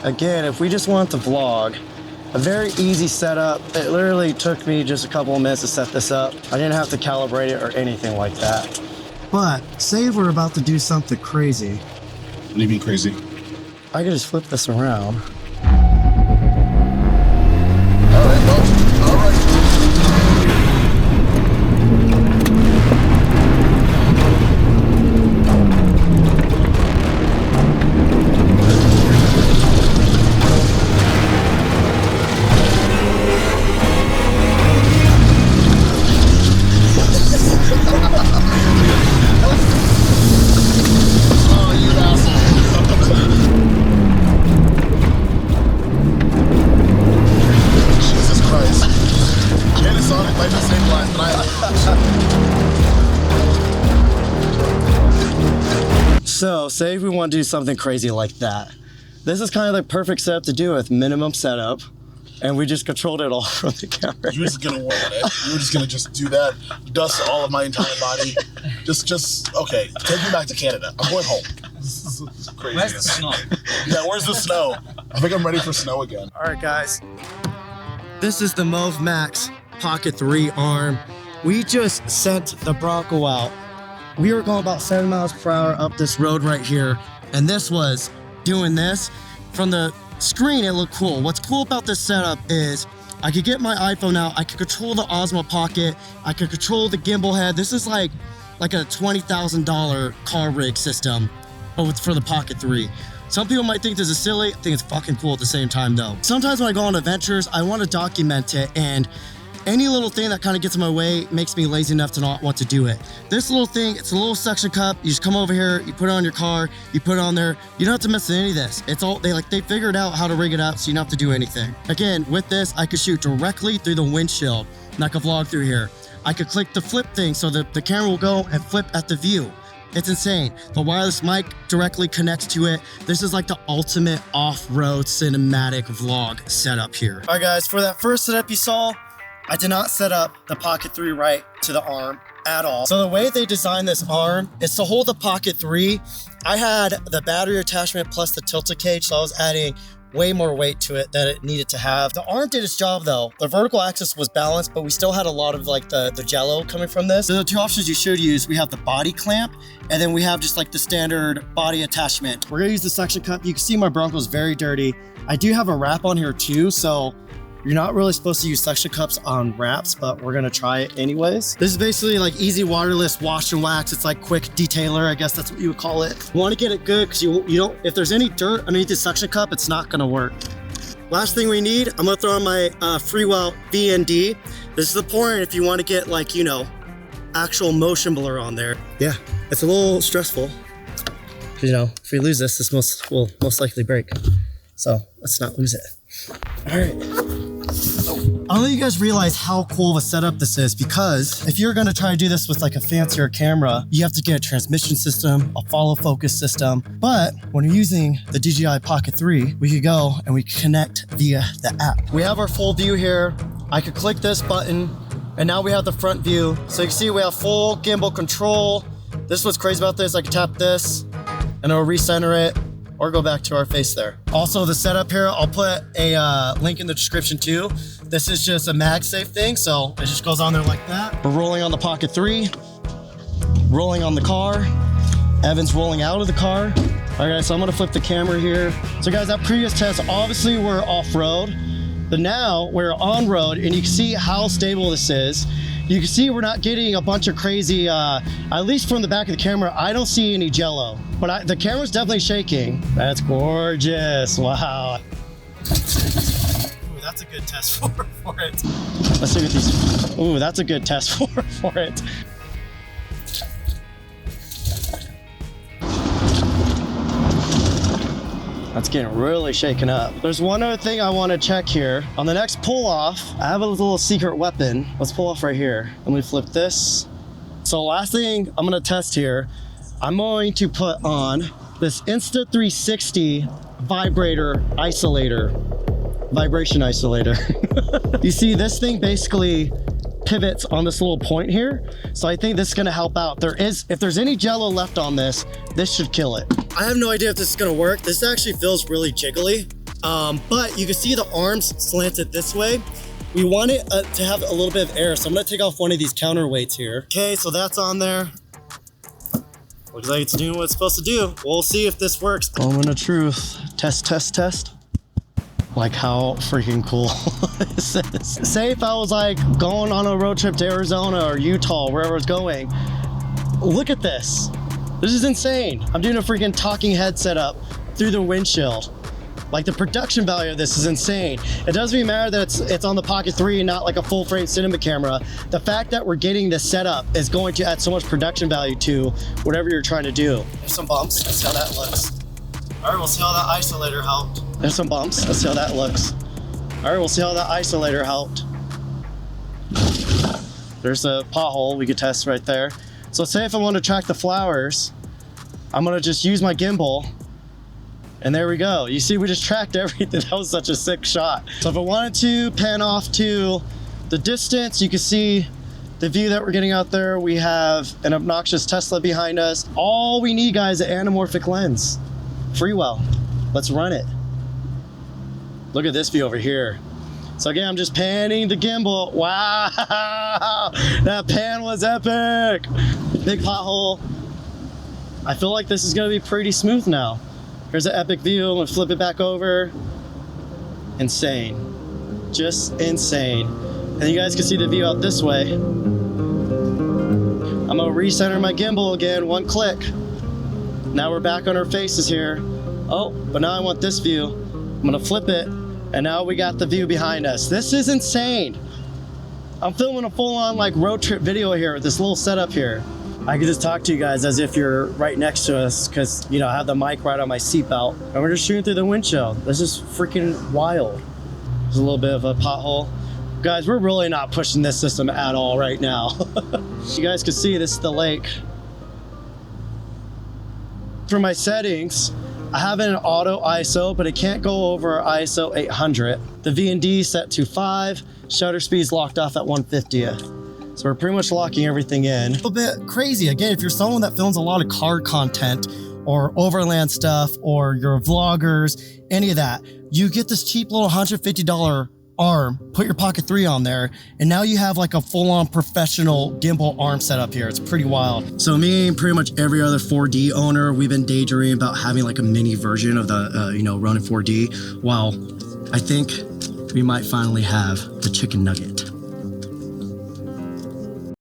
again, if we just want to vlog, a very easy setup. It literally took me just a couple of minutes to set this up. I didn't have to calibrate it or anything like that. But say we're about to do something crazy. What do you mean crazy? I could just flip this around. So say if we want to do something crazy like that. This is kind of the perfect setup to do with minimum setup. And we just controlled it all from the camera. You were just gonna warm it. You were just gonna do that, dust all of my entire body. Okay, take me back to Canada. I'm going home. This is crazy. Where's the snow? Yeah, where's the snow? I think I'm ready for snow again. All right, guys. This is the Move Max Pocket 3 arm. We just sent the Bronco out. We were going about 7 miles per hour up this road right here. And this was doing this. From the screen, it looked cool. What's cool about this setup is I could get my iPhone out. I could control the Osmo Pocket. I could control the gimbal head. This is like a $20,000 car rig system, but it's for the Pocket 3. Some people might think this is silly. I think it's fucking cool at the same time though. Sometimes when I go on adventures, I want to document it, and any little thing that kind of gets in my way makes me lazy enough to not want to do it. This little thing, it's a little suction cup. You just come over here, you put it on your car, you put it on there. You don't have to mess with any of this. It's all, they figured out how to rig it up so you don't have to do anything. Again, with this, I could shoot directly through the windshield and I could vlog through here. I could click the flip thing so that the camera will go and flip at the view. It's insane. The wireless mic directly connects to it. This is like the ultimate off-road cinematic vlog setup here. All right guys, for that first setup you saw, I did not set up the Pocket 3 right to the arm at all. So the way they designed this arm is to hold the Pocket 3. I had the battery attachment plus the tilted cage, so I was adding way more weight to it than it needed to have. The arm did its job though. The vertical axis was balanced, but we still had a lot of like the jello coming from this. So the two options you should use, we have the body clamp, and then we have just like the standard body attachment. We're gonna use the suction cup. You can see my Bronco's very dirty. I do have a wrap on here too, so you're not really supposed to use suction cups on wraps, but we're gonna try it anyways. This is basically like easy waterless wash and wax. It's like quick detailer, I guess that's what you would call it. You wanna get it good because you don't, if there's any dirt underneath the suction cup, it's not gonna work. Last thing we need, I'm gonna throw on my Freewell VND. This is the point if you wanna get like, you know, actual motion blur on there. Yeah, it's a little stressful. You know, if we lose this, will most likely break. So let's not lose it. All right. I don't think you guys realize how cool of a setup this is, because if you're gonna try to do this with like a fancier camera, you have to get a transmission system, a follow focus system. But when you're using the DJI Pocket 3, we could go and we connect via the app. We have our full view here. I could click this button and now we have the front view. So you can see we have full gimbal control. This is what's crazy about this. I can tap this and it'll recenter it, or go back to our face there. Also the setup here, I'll put a link in the description too. This is just a MagSafe thing, so it just goes on there like that. We're rolling on the Pocket 3, rolling on the car. Evan's rolling out of the car. All right, so I'm gonna flip the camera here. So guys, that previous test, obviously we're off-road, but now we're on-road, and you can see how stable this is. You can see we're not getting a bunch of crazy, at least from the back of the camera, I don't see any jello, but the camera's definitely shaking. That's gorgeous, wow. Ooh, that's a good test for it. Let's see what these, ooh, that's a good test for it. That's getting really shaken up. There's one other thing I want to check here. On the next pull off, I have a little secret weapon. Let's pull off right here. Let me flip this. So last thing I'm gonna test here, I'm going to put on this Insta360 vibration isolator. You see, this thing basically pivots on this little point here. So I think this is gonna help out. If there's any jello left on this, this should kill it. I have no idea if this is gonna work. This actually feels really jiggly. But you can see the arms slanted this way. We want it to have a little bit of air, so I'm gonna take off one of these counterweights here. Okay, so that's on there. Looks like it's doing what it's supposed to do. We'll see if this works. Moment of truth. Test, test, test. Like, how freaking cool is this? Say if I was like going on a road trip to Arizona or Utah, wherever I was going. Look at this. This is insane. I'm doing a freaking talking head setup through the windshield. Like, the production value of this is insane. It doesn't even matter that it's on the Pocket 3 and not like a full frame cinema camera. The fact that we're getting this setup is going to add so much production value to whatever you're trying to do. There's some bumps, let's see how that looks. All right, we'll see how that isolator helped. There's some bumps, let's see how that looks. All right, we'll see how that isolator helped. There's a pothole we could test right there. So say if I want to track the flowers, I'm gonna just use my gimbal. And there we go. You see, we just tracked everything. That was such a sick shot. So if I wanted to pan off to the distance, you can see the view that we're getting out there. We have an obnoxious Tesla behind us. All we need, guys, is an anamorphic lens. Free well. Let's run it. Look at this view over here. So again, I'm just panning the gimbal. Wow, that pan was epic. Big pothole. I feel like this is gonna be pretty smooth now. Here's an epic view. I'm gonna flip it back over. Insane. Just insane. And you guys can see the view out this way. I'm gonna recenter my gimbal again, one click. Now we're back on our faces here. Oh, but now I want this view. I'm gonna flip it, and now we got the view behind us. This is insane. I'm filming a full-on like road trip video here with this little setup here. I can just talk to you guys as if you're right next to us because, you know, I have the mic right on my seatbelt and we're just shooting through the windshield. This is freaking wild. There's a little bit of a pothole. Guys, we're really not pushing this system at all right now. You guys can see this is the lake. For my settings, I have it in auto ISO, but it can't go over ISO 800. The V&D set to 5, shutter speed's locked off at 1/50th. So we're pretty much locking everything in. A little bit crazy. Again, if you're someone that films a lot of car content or overland stuff, or you're vloggers, any of that, you get this cheap little $150 arm, put your Pocket 3 on there, and now you have like a full-on professional gimbal arm setup here. It's pretty wild. So me and pretty much every other 4D owner, we've been daydreaming about having like a mini version of the Ronin 4D. Well, I think we might finally have the chicken nugget.